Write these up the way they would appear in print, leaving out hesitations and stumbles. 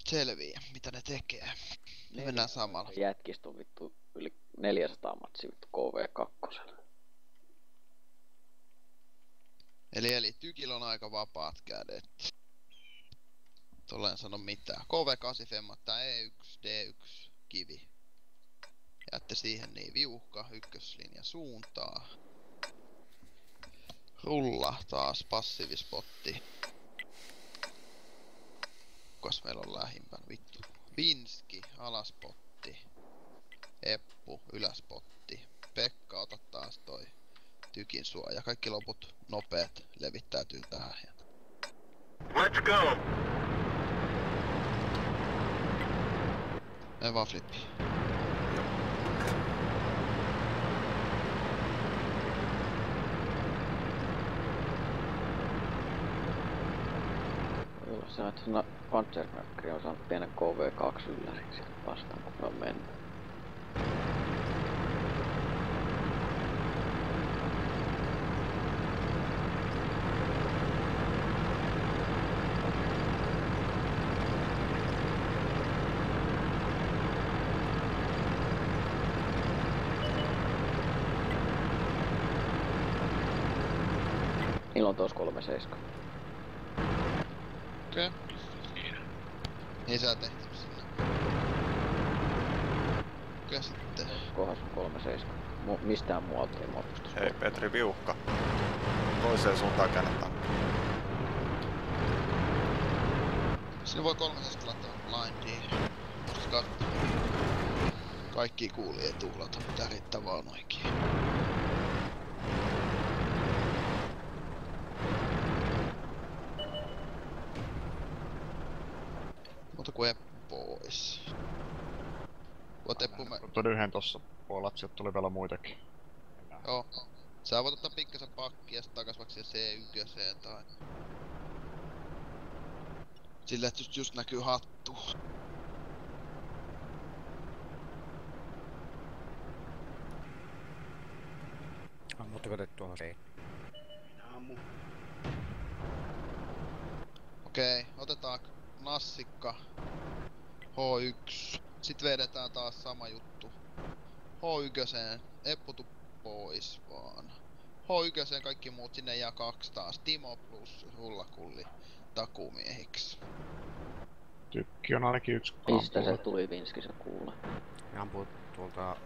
selviä, mitä ne tekee. Me mennään samalla. Jätkistä on vittu yli 400 matsia vittu KV2. Eli tykillä on aika vapaat kädet. Tuolla en sano mitään. KV8 femmat, tää E1, D1, kivi. Jäätte siihen niin viuhka, ykköslinja suuntaa. Rulla taas, passiivispotti. Kukas meillä on lähimpän, vittu. Vinski, alaspotti. Eppu, ylöspotti. Pekka, ota taas toi tykin suoja. Kaikki loput nopeet levittäytyy tähän. Let's go! Me vaan flippi. Joo, sä oot Panzerknackeri on saanut pienen KV2 ylläriksi vastaan, kun me on mennyt. Niillä on tos 37. Okei. Niin sä tehty sinne. Mikä sitten? Kohdassa on 37. Mistään muualta ei mua pysty. Hei Petri, viuhka. Toiseen suuntaan käännetään. Sinne voi 3 laittaa blindiin. Voisit katsoa. Kaikki kuuli ei tuhlata, mitä riittää vaan noikin. Mutta kun Eppu pois. Voit Eppu me... Tuon yhden tossa puolella, sieltä tuli vielä muitakin. Joo. Sä voit ottaa pikkasen pakkia ja sit takas vaikka siihen C1 tai... Sillä et just näkyy hattu. Ammutteko te tuohon se? Minä ammu. Okei, otetaan nassikka. H1. Sitten vedetään taas sama juttu. H1, Eppu tuu pois vaan. H1 kaikki muut sinne jää 2 taas. Timo plus rullakulli takumiehiksi. Tykki on ainakin yksi Mistä se tuli Vinski, se kuulee? Ne ampuu tuolta...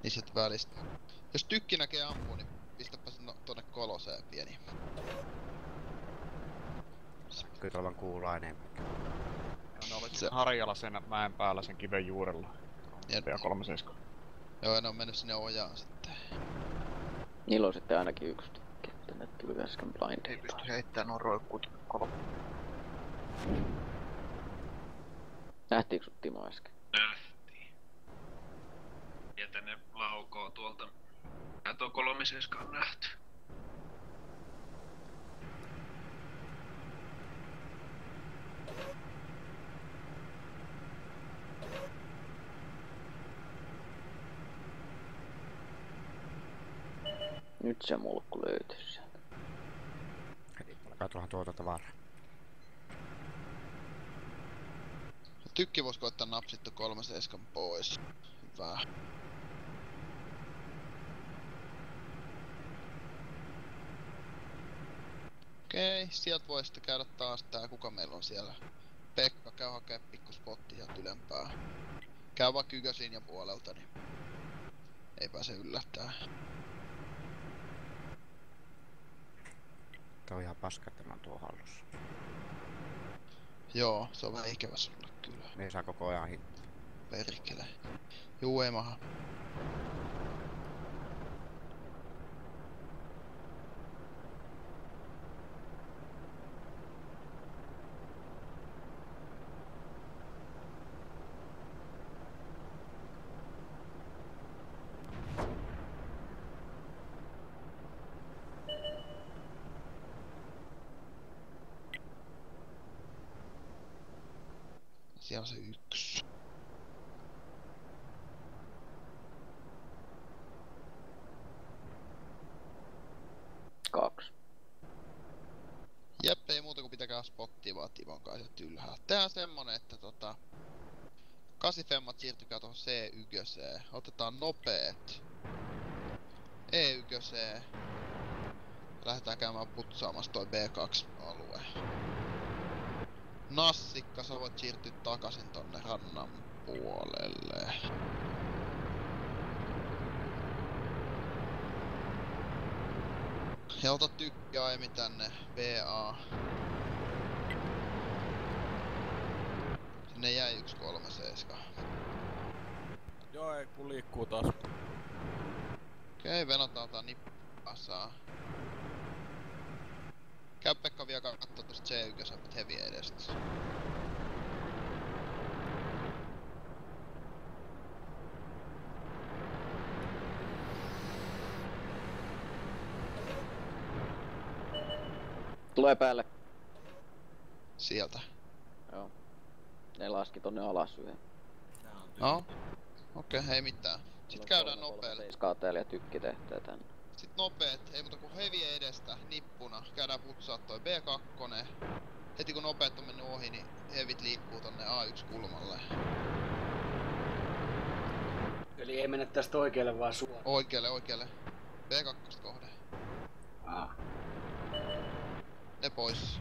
Niin sit välistä. Jos tykki näkee ampuu, niin pistäpä sen tonne koloseen pieni. Kyllä tuolla on kuulaa enemmän. Ne oli se... Harjalla sen mäen päällä sen kiven juurella. Jep. Ja 37. Joo, ne on mennyt sinne ojaan sitten. Niillä on sitten ainakin yksi tykki, että ne tuli äsken blindiin. Ei pysty heittämään nuo roikkut 3. Nähtiinkö sut Timo äsken? Nähtiin. Ja tänne laukoo tuolta. Ja tuo 37 on nähty. Nyt se mulkku löytyy sieltä. Heti alkaa tuohon tuota tavaraa. Tykki vois koittaa napsittu 37 pois. Hyvä. Okei, sieltä voi sitten käydä taas tää, kuka meillä on siellä. Pekka, käy hakee pikku spotti sieltä ylempää. Käy vaikka ykköslinjan puolelta, niin ei pääse yllättää. Tää on ihan paska, että mä oon tuo hallussa. Joo, se on vähän ikävä sulle kyllä. Ne ei saa koko ajan hintaa. Perkele. Juu, ei maha. Siellä on se 1. Kaksi. Jep, ei muuta kuin pitää kerää spottia vaan Timon kanssa sieltä ylhäällä. Tehdään semmonen, että 8 femmat siirtykää tohon C1. Otetaan nopeet E1. Lähdetään käymään putsaamassa toi B2-alue. Nassikka, sä voit siirtyä takaisin tonne rannan puolelle. Ja ota tykkiä aiemmin tänne BA. Sinne jäi 137. Joo, ei kun liikkuu taas. Okei, venataan tää nippasaa. Käy Pekka vielä kattoo tosta C1 heavy edestä. Tulee päälle. Sieltä. Joo. Ne laski tonne alas yhden. No. Okei, ei mitään. Sitten käydään nopeelle. Täällä ja tykki tehtee tänne. Sitten nopeet, ei muuta kuin heavy edestä, nippuna. Käydään putsaa toi B2. Heti kun nopeet on mennyt ohi, niin heavit liikkuu tonne A1-kulmalle. Eli ei mennä tästä oikealle vaan suoraan. Oikealle. B2 kohde. Ne pois.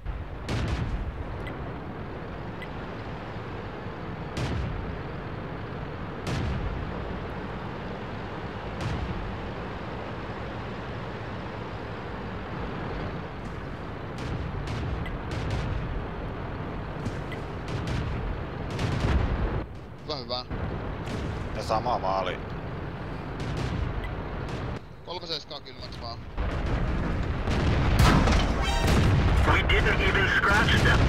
Hyvä. Ja sama maali. 3 kylmäks vaan. We didn't even scratch them.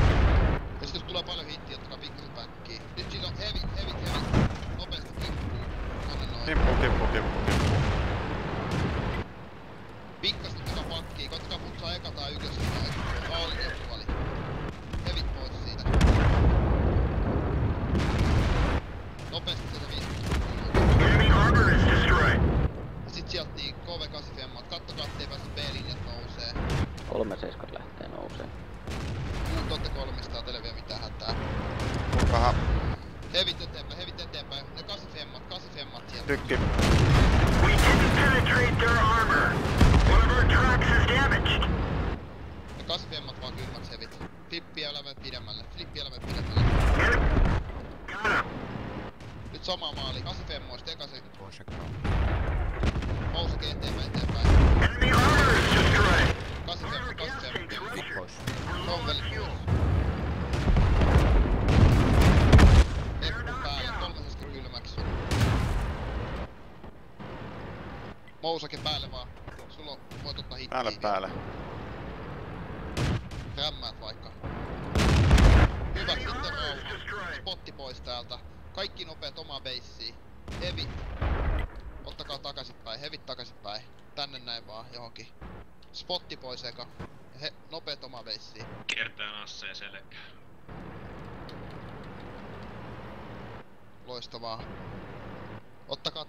Ja sit jos tulee paljon hittiä, ottakaa pikkasen backiin. Nyt siinä on heavy. Nopeasti kippuu. Tonne noin. Kippu. Pikkasen ottakaa pakkiin. Koittakaa putsaa eka tai ykkösen noin. Aalin ja puoli. Hevit pois siitä. Nopeasti sieltä 50. Enemy armor is destroyed. Ja sit sieltä niin KV8 femmat. Kattokaa ettei pääse B-linjat nousee. 37 lähtee nousee. Muut otte 300, teille vielä mitään hätää. Kuinkahan? Hevit eteenpäin. Ne 8 femmat sieltä. Tykki. We didn't penetrate their armor. One of our tracks is damaged. Ne 8 femmat vaan kylmäks hevit. Flippiä elämät pidemmälle. Got him. Nyt sama maali. 8 femmoista, eka se. Nouseke eteenpäin. Enemy armor is destroyed. 8 femmat. Pois. Ronveli pois. Eppu päälle, 3 kylmäks. Mousake päälle vaan. Sulla voit ottaa hittiä. Päälle. Rämmäät vaikka. Hyvä, sitten rauha. Spotti pois täältä. Kaikki nopeet omaa beissiin. Hevit. Ottakaa takaisinpäin, hevit takaisinpäin. Tänne näin vaan, johonkin. Spotti pois eka. Nopeet omaa beissiin. Kiertää asseen selkään. Loistavaa. Ottakaa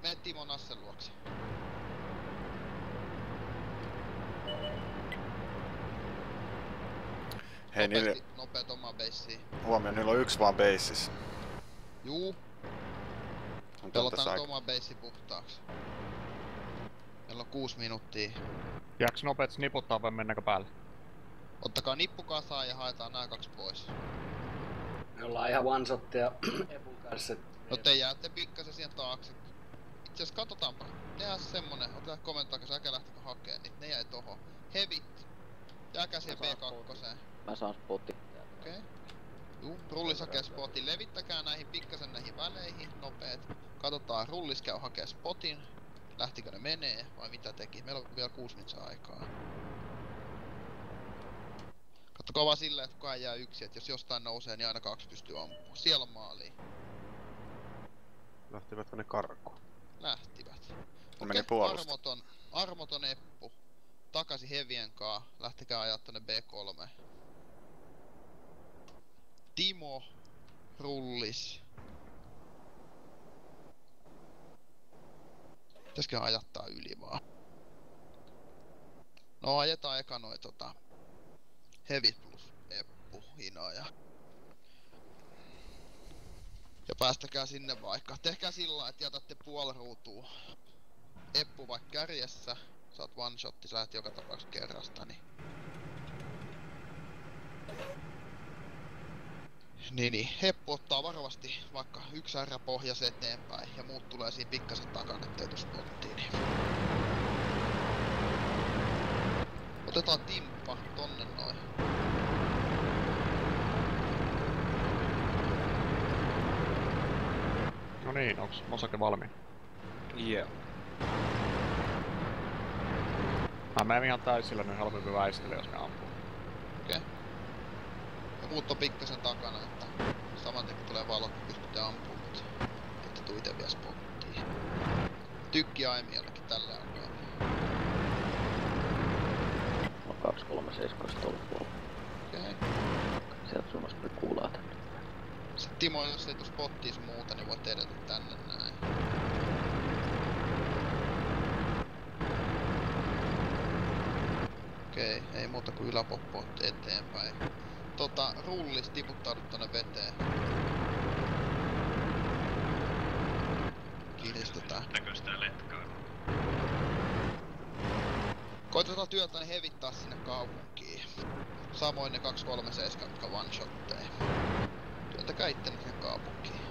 mene Timon assen luokse. Hei, niille Nopeet omaa beissiin. huomioon, niillä on yksi vaan beissis. Juu. Pelotaan omaa beissi puhtaaksi. Meillä on 6 minuuttia. Jääks nopeet niputtaa vai mennäänkö päälle? Ottakaa nippu kasaan ja haetaan nää 2 pois. Me ollaan ihan one-shotteja Epun kanssa. No te jäätte pikkasen siihen taakse. Itse asiassa katsotaanpa. Tehdään semmonen, otetaan komentaa, kun äkä lähtikö hakee niitä. Ne jäi toho. Hevit. Jääkää siihen B2. Mä saan spotti. Okei. Juu, rullis hakee spotin. Levittäkää pikkasen näihin väleihin, nopeet. Katsotaan, rullis käy hakee spotin. Lähtikö ne menee, vai mitä teki? Meillä on vielä 6 minuuttia aikaa. Kattokaa vaan silleen, että kukaan jää yksi, että jos jostain nousee, niin aina 2 pystyy ampumaan. Siellä on maali. Lähtivätkö ne karkuun? Lähtivät. Meni puolusta. Armoton Eppu. Takaisin hevien kaa. Lähtekää ajaa tonne B3. Timo. Rullis. Pitäisikö ajattaa yli vaan? No ajetaan eka noi hevit plus loppuhinoja. Ja päästäkää sinne vaikka. Tehkää sillä että jätätte puoli ruutua. Eppu vaikka kärjessä. Saat one shotti, sä lähet joka tapauksessa kerrasta, niin. Niin, Heppu ottaa varovasti vaikka yksi R pohjas eteenpäin ja muut tulee siinä pikkasen takana, ettei tuu spottiin. Niin. Otetaan Timppa tonne noin. No niin, onks Mosake valmiin? Yeah. Mä menen ihan täysillä, niin helpompi väistellä, jos ne ampuu. Okei. Ja muut on pikkasen takana, että saman tien kun tulee valot, niin pystytte ampumaan, mutta ette tuu ite vielä spottiin. Tykki aimi jonnekin tälle alueelle. On 237 tuolla puolella. Okei. Sieltä suunnasta kuulaa tänne. Sitten Timo, jos ei tuu spottiin sun muuta, niin voit edetä tänne näin. Okei, ei muuta kuin yläpoppo eteenpäin. Rullis tiputtaudut tonne veteen. Kiristetään. Näkö sitä letkaa? Koitetaan työtä hevittaa sinne kaupunkiin. Samoin ne 237, jotka one-shotteja. Työntäkää itteni sinne kaupunkiin.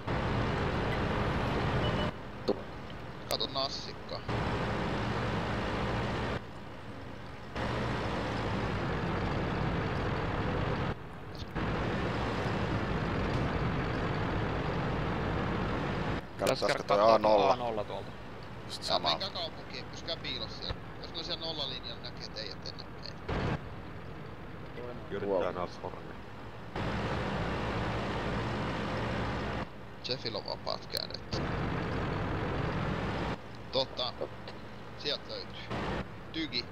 Kato nassikka. Katsotaanko toi A0? A0 tuolta. Just sama. Menkää kaupunkiin, pysykää piilossa siellä. Jos ne siellä nollalinjalla näkee, et ei etenä meitä. Yritetään Nashorni. Jeffillä on vapaat kädet. Sieltä löytyy. Tygi.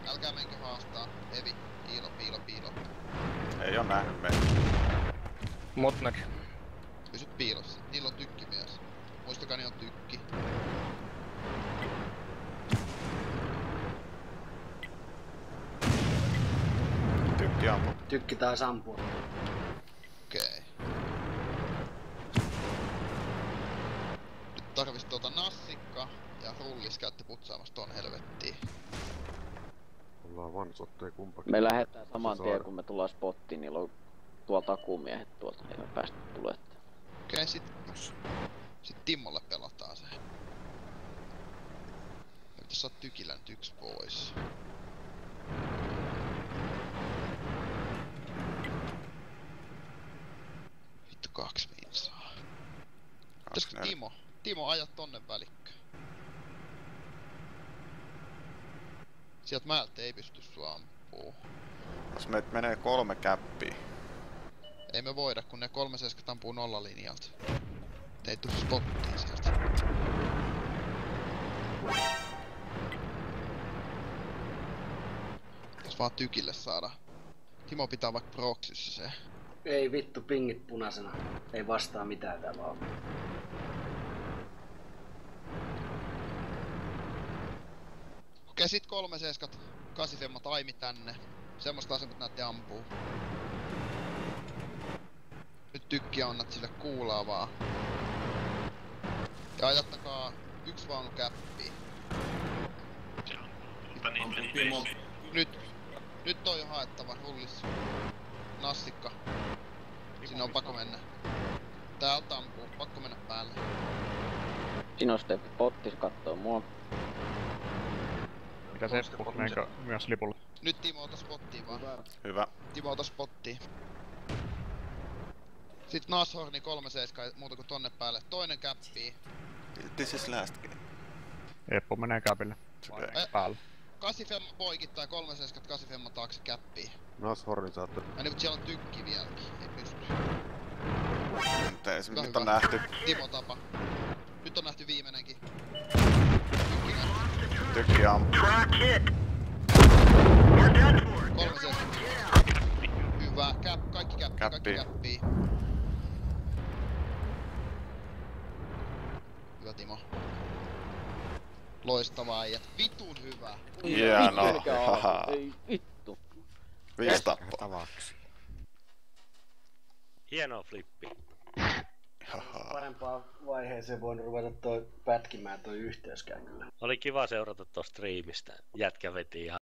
Älkää menkö haastaa. Hevi, piilo. Ei oo nähnyt meitä. Mut näkyy. Pysyt piilossa. Niillä on tykki myös. Muistakaa, niin on tykki. Tykki ampu. Tykki taas ampua. Okei. Nyt tarvis nassikka ja rullis käytte putsaamassa ton helvettiin. Ollaan vansotteja kumpakin. Me lähdetään saman tien kun me tullaan spottiin, niillä on tuolla takuumiehet tuolta, ei me päästä tulemaan. Okei, sit Timmolle pelataan se. Ja pitäis saada Tykillä nyt yks pois. Vittu 2 minsaa. Pitäisikö Timo ajat tonne välikköön? Sieltä määltä ei pysty sua ampuu. Jos meitä menee 3 käppiä. Ei me voida, kun ne 37 ampuu nollalinjalta. Ei tuu spottiin sieltä. Jos vaan Tykille saada. Timo pitää vaikka proxyssa se. Ei vittu, pingit punaisena. Ei vastaa mitään tää vaan. Okei, sit 37 8 taimi tänne. Semmoista asemat näytti ampuu. Nyt Tykki annat sille kuulaa vaan. Ja ajattakaa yksi vaunu käppiin. Mutta niin meni pesi. Nyt on jo haettava rullis. Nassikka. Sinne on pakko mennä. Täältä ampuu, pakko mennä päälle. Siinä on Steppi Pottis kattoo mua. Mitä se Eppu, meneekö myös lipulle? Nyt Timo ota spottiin vaan. Hyvä. Timo ota spottiin. Sitten Nashorni 37 muuta kuin tonne päälle. Toinen käppii. This is last game. Eppu menee käpille. Päälle. 8 femma poikittaa 378 femma taakse käppii. Nashorni saatte. Ja nyt siellä on Tykki vieläkin, ei pysty. Nyt on nähty. Timo tapa. Nyt on nähty viimeinenkin. Tykki ampu. Track hit. You're done for. 370. Hyvä. Kaikki käppii. Hyvä Timo. Loistavaa äijät. Vitun hyvä. Hienoa. Haha. Ei vittu. 5 tappaa. Tavaksi. Hieno flippi. Parempaan vaiheeseen voinut ruveta pätkimään toi yhteyskään kyllä. Oli kiva seurata tuosta striimistä. Jätkä veti ihan